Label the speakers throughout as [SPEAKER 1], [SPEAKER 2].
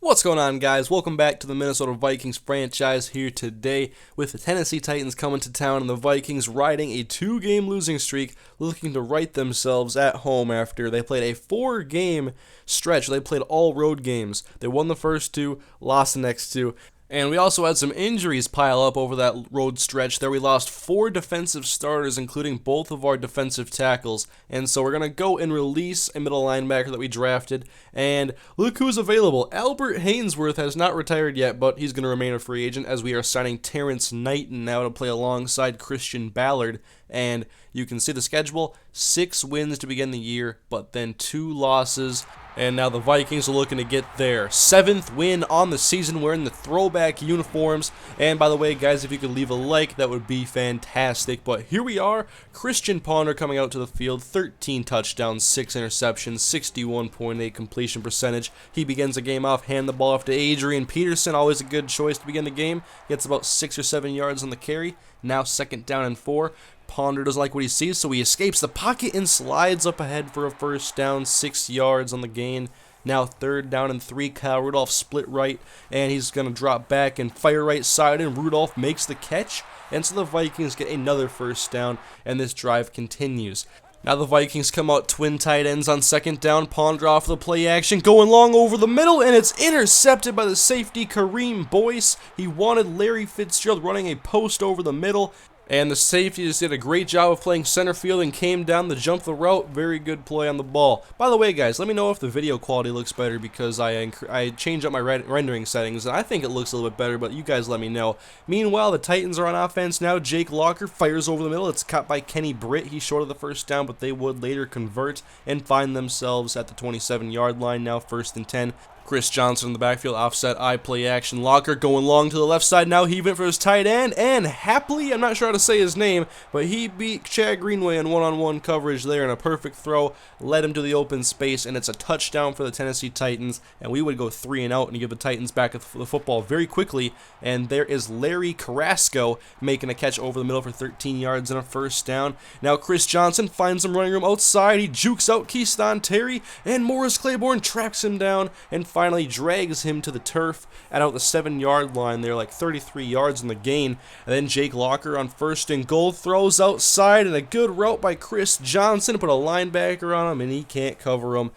[SPEAKER 1] What's going on, guys? Welcome back to the Minnesota Vikings franchise here today with the Tennessee Titans coming to town and the Vikings riding a two-game losing streak, looking to right themselves at home after they played a four-game stretch. They played all road games. They won the first two, lost the next two. And we also had some injuries pile up over that road stretch there. We lost four defensive starters, including both of our defensive tackles. And so we're going to go and release a middle linebacker that we drafted. And look who's available. Albert Haynesworth has not retired yet, but he's going to remain a free agent as we are signing Terrence Knighton now to play alongside Christian Ballard. And you can see the schedule, 6 wins to begin the year, but then 2 losses. And now the Vikings are looking to get their 7th win on the season wearing the throwback uniforms. And by the way, guys, if you could leave a like, that would be fantastic. But here we are, Christian Ponder coming out to the field, 13 touchdowns, 6 interceptions, 61.8 completion percentage. He begins the game off, hand the ball off to Adrian Peterson, always a good choice to begin the game. Gets about 6 or 7 yards on the carry. Now 2nd down and 4. Ponder doesn't like what he sees, so he escapes the pocket and slides up ahead for a first down, 6 yards on the gain. Now 3rd down and 3, Kyle Rudolph split right, and he's going to drop back and fire right side, and Rudolph makes the catch, and so the Vikings get another first down, and this drive continues. Now the Vikings come out twin tight ends on 2nd down, Ponder off the play action, going long over the middle, and it's intercepted by the safety Kareem Boyce. He wanted Larry Fitzgerald running a post over the middle, and the safety just did a great job of playing center field and came down to jump the route. Very good play on the ball. By the way, guys, let me know if the video quality looks better because I changed up my rendering settings, and I think it looks a little bit better, but you guys let me know. Meanwhile, the Titans are on offense now. Jake Locker fires over the middle. It's caught by Kenny Britt. He's short of the first down, but they would later convert and find themselves at the 27-yard line now, 1st and 10. Chris Johnson in the backfield, offset eye play action. Locker going long to the left side now, heaving for his tight end, and happily, I'm not sure how to say his name, but he beat Chad Greenway in one-on-one coverage there in a perfect throw, led him to the open space, and it's a touchdown for the Tennessee Titans, and we would go 3 and out and give the Titans back the football very quickly, and there is Larry Carrasco making a catch over the middle for 13 yards and a first down. Now Chris Johnson finds some running room outside, he jukes out Keyshawn Terry, and Morris Claiborne tracks him down, and finally drags him to the turf at out the 7-yard line there, like 33 yards in the gain. And then Jake Locker on 1st and goal throws outside, and a good route by Chris Johnson, put a linebacker on him, and he can't cover him.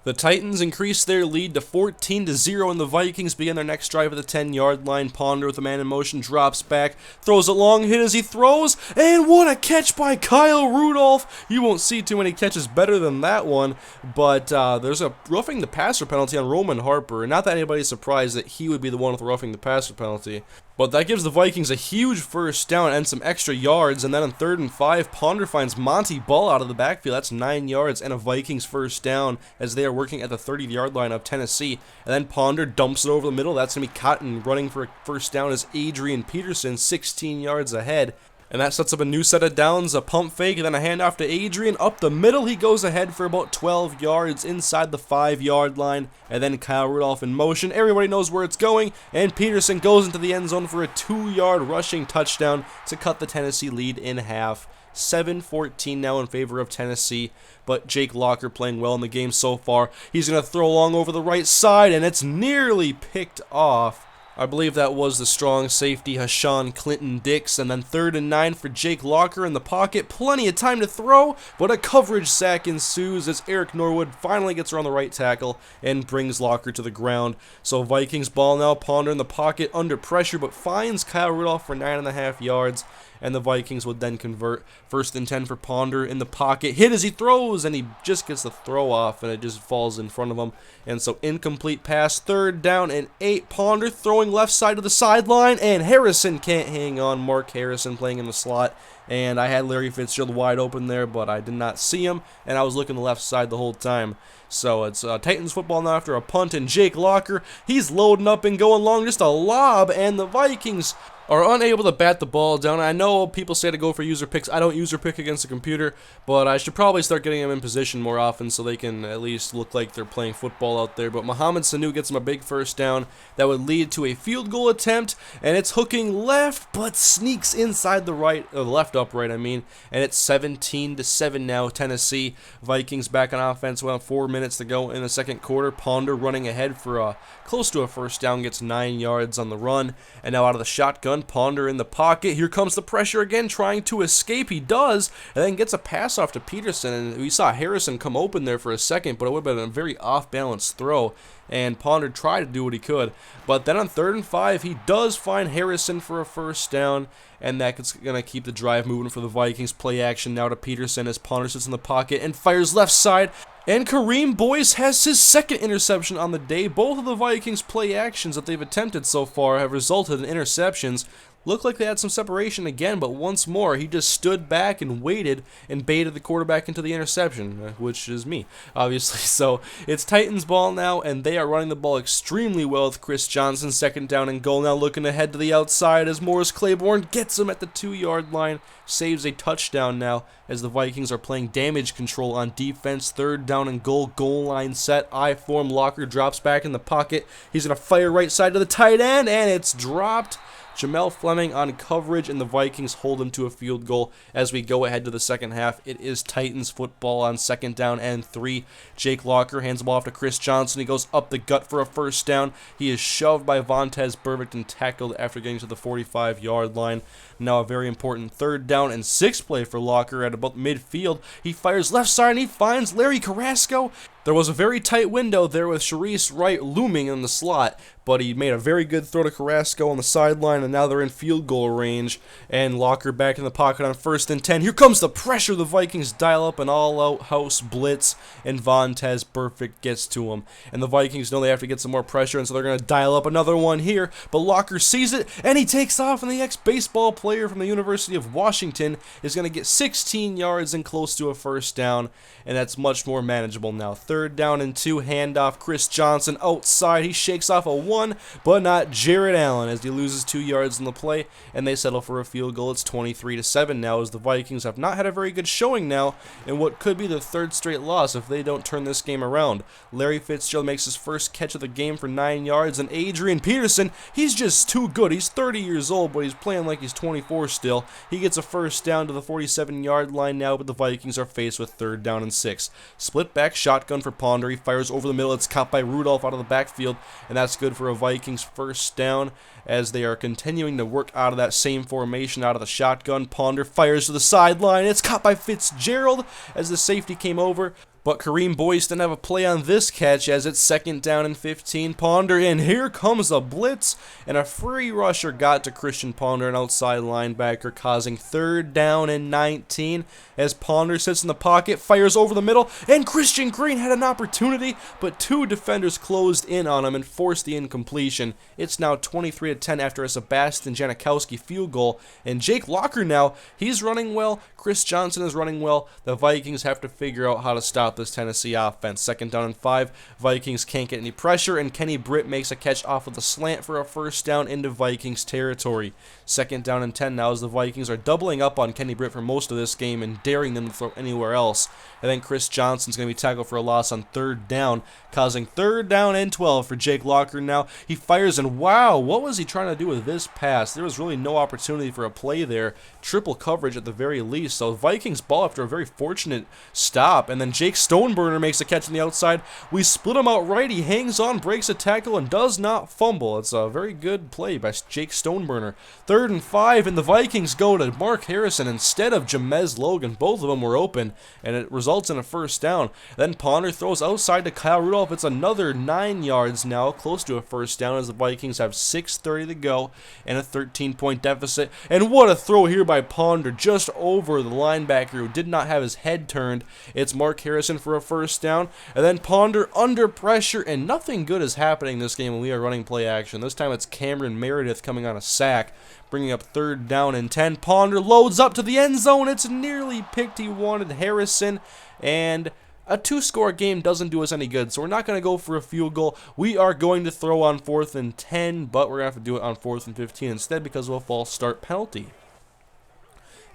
[SPEAKER 1] The Titans increase their lead to 14-0, and the Vikings begin their next drive at the 10-yard line. Ponder with a man in motion, drops back, throws a long hit as he throws, and what a catch by Kyle Rudolph! You won't see too many catches better than that one, but there's a roughing the passer penalty on Roman Harper. Not that anybody's surprised that he would be the one with the roughing the passer penalty. But that gives the Vikings a huge first down and some extra yards, and then on 3rd and 5, Ponder finds Monty Ball out of the backfield. That's 9 yards and a Vikings first down as they are working at the 30-yard line of Tennessee. And then Ponder dumps it over the middle. That's going to be Cotton running for a first down as Adrian Peterson, 16 yards ahead. And that sets up a new set of downs, a pump fake, and then a handoff to Adrian. Up the middle, he goes ahead for about 12 yards inside the 5-yard line. And then Kyle Rudolph in motion. Everybody knows where it's going. And Peterson goes into the end zone for a 2-yard rushing touchdown to cut the Tennessee lead in half. 7-14 now in favor of Tennessee, but Jake Locker playing well in the game so far. He's going to throw long over the right side, and it's nearly picked off. I believe that was the strong safety Hashawn Clinton-Dix, and then 3rd and 9 for Jake Locker in the pocket. Plenty of time to throw, but a coverage sack ensues as Eric Norwood finally gets around the right tackle and brings Locker to the ground. So Vikings ball now, Ponder in the pocket under pressure, but finds Kyle Rudolph for 9.5 yards. And the Vikings would then convert. 1st and 10 for Ponder in the pocket. Hit as he throws, and he just gets the throw off, and it just falls in front of him. And so incomplete pass, 3rd down and 8. Ponder throwing left side of the sideline, and Harrison can't hang on. Mark Harrison playing in the slot. And I had Larry Fitzgerald wide open there, but I did not see him, and I was looking the left side the whole time. So it's Titans football now after a punt, and Jake Locker, he's loading up and going long, just a lob, and the Vikings are unable to bat the ball down. I know people say to go for user picks. I don't user pick against a computer, but I should probably start getting them in position more often so they can at least look like they're playing football out there. But Mohamed Sanu gets him a big first down that would lead to a field goal attempt, and it's hooking left, but sneaks inside the left upright, I mean, and it's 17-7 now. Tennessee Vikings back on offense. Well, 4 minutes to go in the second quarter. Ponder running ahead for close to a first down, gets 9 yards on the run, and now out of the shotgun, Ponder in the pocket. Here comes the pressure again, trying to escape. He does, and then gets a pass off to Peterson, and we saw Harrison come open there for a second, but it would have been a very off-balance throw, and Ponder tried to do what he could. But then on 3rd and 5, he does find Harrison for a first down, and that's going to keep the drive moving for the Vikings. Play action now to Peterson as Ponder sits in the pocket and fires left side. And Kareem Boyce has his second interception on the day. Both of the Vikings' play actions that they've attempted so far have resulted in interceptions. Looked like they had some separation again, but once more, he just stood back and waited and baited the quarterback into the interception, which is me, obviously. So it's Titans ball now, and they are running the ball extremely well with Chris Johnson. 2nd down and goal now, looking ahead to the outside as Morris Claiborne gets him at the 2-yard line, saves a touchdown now as the Vikings are playing damage control on defense. 3rd down and goal line set, I form, Locker drops back in the pocket. He's going to fire right side to the tight end, and it's dropped. Jamel Fleming on coverage, and the Vikings hold him to a field goal as we go ahead to the second half. It is Titans football on 2nd down and 3. Jake Locker hands the ball off to Chris Johnson. He goes up the gut for a first down. He is shoved by Vontez Burfict and tackled after getting to the 45-yard line. Now a very important 3rd down and 6 play for Locker at about midfield. He fires left side and he finds Larry Carrasco. There was a very tight window there with Sharice Wright looming in the slot, but he made a very good throw to Carrasco on the sideline, and now they're in field goal range, and Locker back in the pocket on 1st and 10. Here comes the pressure. The Vikings dial up an all-out house blitz, and Vontez Burfict gets to him. And the Vikings know they have to get some more pressure, and so they're going to dial up another one here, but Locker sees it, and he takes off, and the ex-baseball player from the University of Washington is going to get 16 yards and close to a first down, and that's much more manageable now. 3rd down and 2, handoff, Chris Johnson outside. He shakes off a 1, but not Jared Allen as he loses 2 yards in the play, and they settle for a field goal. It's 23-7 now as the Vikings have not had a very good showing now in what could be the 3rd straight loss if they don't turn this game around. Larry Fitzgerald makes his first catch of the game for 9 yards, and Adrian Peterson, he's just too good. He's 30 years old, but he's playing like he's 24 still. He gets a first down to the 47-yard line now, but the Vikings are faced with 3rd down and 6. Split back shotgun for Ponder. He fires over the middle. It's caught by Rudolph out of the backfield, and that's good for a Vikings first down as they are continuing to work out of that same formation out of the shotgun. Ponder fires to the sideline. It's caught by Fitzgerald as the safety came over. But Kareem Boyce didn't have a play on this catch as it's 2nd down and 15. Ponder, and here comes a blitz, and a free rusher got to Christian Ponder, an outside linebacker, causing 3rd down and 19 as Ponder sits in the pocket, fires over the middle, and Christian Green had an opportunity, but 2 defenders closed in on him and forced the incompletion. It's now 23-10 after a Sebastian Janikowski field goal, and Jake Locker now, he's running well. Chris Johnson is running well. The Vikings have to figure out how to stop this Tennessee offense. 2nd down and 5. Vikings can't get any pressure, and Kenny Britt makes a catch off of the slant for a first down into Vikings territory. 2nd down and 10 now as the Vikings are doubling up on Kenny Britt for most of this game and daring them to throw anywhere else. And then Chris Johnson's going to be tackled for a loss on 3rd down, causing 3rd down and 12 for Jake Locker now. He fires, and wow, what was he trying to do with this pass? There was really no opportunity for a play there. Triple coverage at the very least. So Vikings ball after a very fortunate stop, and then Jake Stoneburner makes a catch on the outside. We split him outright. He hangs on, breaks a tackle, and does not fumble. It's a very good play by Jake Stoneburner. 3rd and 5, and the Vikings go to Mark Harrison instead of Jamez Logan. Both of them were open, and it results in a first down. Then Ponder throws outside to Kyle Rudolph. It's another 9 yards now, close to a first down as the Vikings have 6:30 to go and a 13-point deficit. And what a throw here by Ponder, just over the linebacker who did not have his head turned. It's Mark Harrison for a first down, and then Ponder under pressure, and nothing good is happening this game when we are running play action. This time it's Cameron Meredith coming on a sack, bringing up 3rd down and 10. Ponder loads up to the end zone. It's nearly picked. He wanted Harrison, and a 2-score game doesn't do us any good, so we're not going to go for a field goal. We are going to throw on 4th and 10, but we're going to have to do it on 4th and 15 instead because of a false start penalty.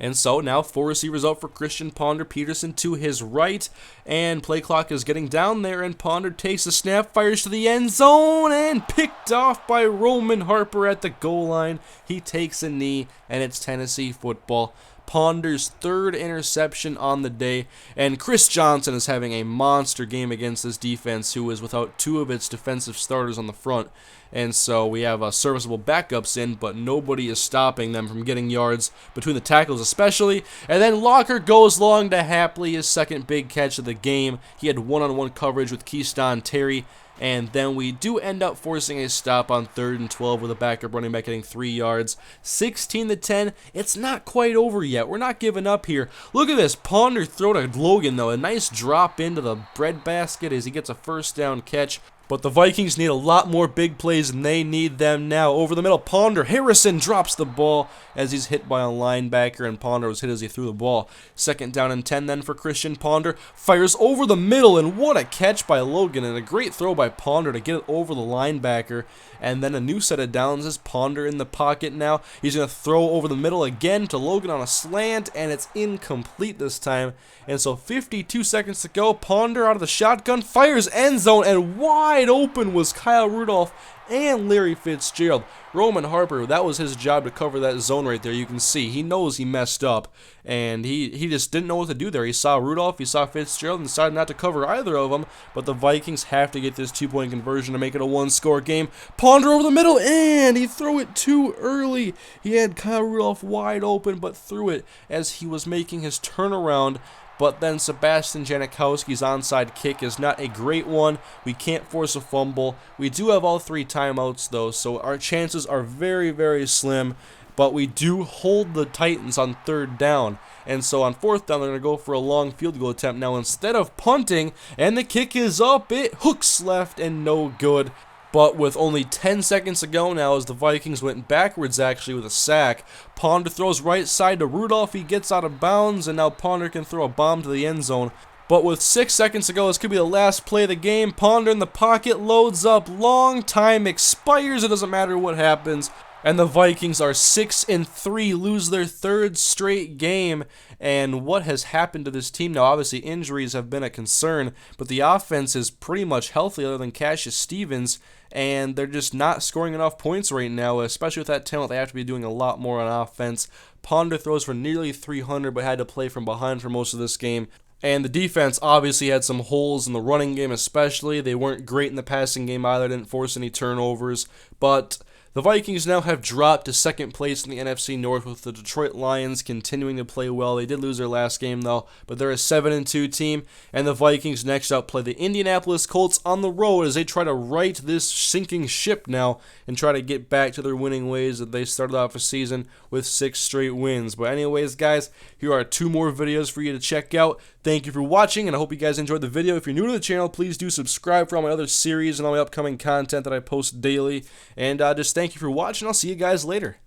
[SPEAKER 1] And so now 4 receivers out for Christian Ponder. Peterson to his right, and play clock is getting down there, and Ponder takes the snap, fires to the end zone, and picked off by Roman Harper at the goal line. He takes a knee, and it's Tennessee football. Ponder's third interception on the day, and Chris Johnson is having a monster game against this defense, who is without two of its defensive starters on the front. And so we have serviceable backups in, but nobody is stopping them from getting yards between the tackles especially. And then Locker goes long to Hapley, his second big catch of the game. He had one-on-one coverage with Keyston Terry. And then we do end up forcing a stop on 3rd and 12 with a backup running back getting 3 yards. 16-10. It's not quite over yet. We're not giving up here. Look at this. Ponder throw to Logan, though. A nice drop into the breadbasket as he gets a first down catch. But the Vikings need a lot more big plays, and they need them now. Over the middle, Ponder. Harrison drops the ball as he's hit by a linebacker, and Ponder was hit as he threw the ball. 2nd down and 10 then for Christian Ponder. Fires over the middle, and what a catch by Logan, and a great throw by Ponder to get it over the linebacker. And then a new set of downs is Ponder in the pocket now. He's going to throw over the middle again to Logan on a slant, and it's incomplete this time. And so 52 seconds to go. Ponder out of the shotgun, fires end zone, and wide open was Kyle Rudolph and Larry Fitzgerald. Roman Harper, that was his job to cover that zone right there. You can see he knows he messed up, and he just didn't know what to do there. He saw Rudolph, he saw Fitzgerald, and decided not to cover either of them. But the Vikings have to get this 2-point conversion to make it a 1-score game. Ponder over the middle, and he threw it too early. He had Kyle Rudolph wide open, but threw it as he was making his turnaround. But then Sebastian Janikowski's onside kick is not a great one. We can't force a fumble. We do have all 3 timeouts, though, so our chances are very, very slim. But we do hold the Titans on 3rd down. And so on 4th down, they're going to go for a long field goal attempt now instead of punting. And the kick is up. It hooks left and no good. But with only 10 seconds to go now, as the Vikings went backwards actually with a sack, Ponder throws right side to Rudolph. He gets out of bounds, and now Ponder can throw a bomb to the end zone. But with 6 seconds to go, this could be the last play of the game. Ponder in the pocket, loads up, long time expires. It doesn't matter what happens. And the Vikings are 6-3, lose their 3rd straight game. And what has happened to this team now? Obviously, injuries have been a concern, but the offense is pretty much healthy other than Cassius Stevens, and they're just not scoring enough points right now, especially with that talent. They have to be doing a lot more on offense. Ponder throws for nearly 300, but had to play from behind for most of this game. And the defense obviously had some holes in the running game especially. They weren't great in the passing game either, didn't force any turnovers, but the Vikings now have dropped to 2nd place in the NFC North, with the Detroit Lions continuing to play well. They did lose their last game, though, but they're a 7-2 team. And the Vikings next up play the Indianapolis Colts on the road as they try to right this sinking ship now and try to get back to their winning ways that they started off a season with 6 straight wins. But anyways, guys, here are 2 more videos for you to check out. Thank you for watching, and I hope you guys enjoyed the video. If you're new to the channel, please do subscribe for all my other series and all my upcoming content that I post daily. And just thank you for watching. I'll see you guys later.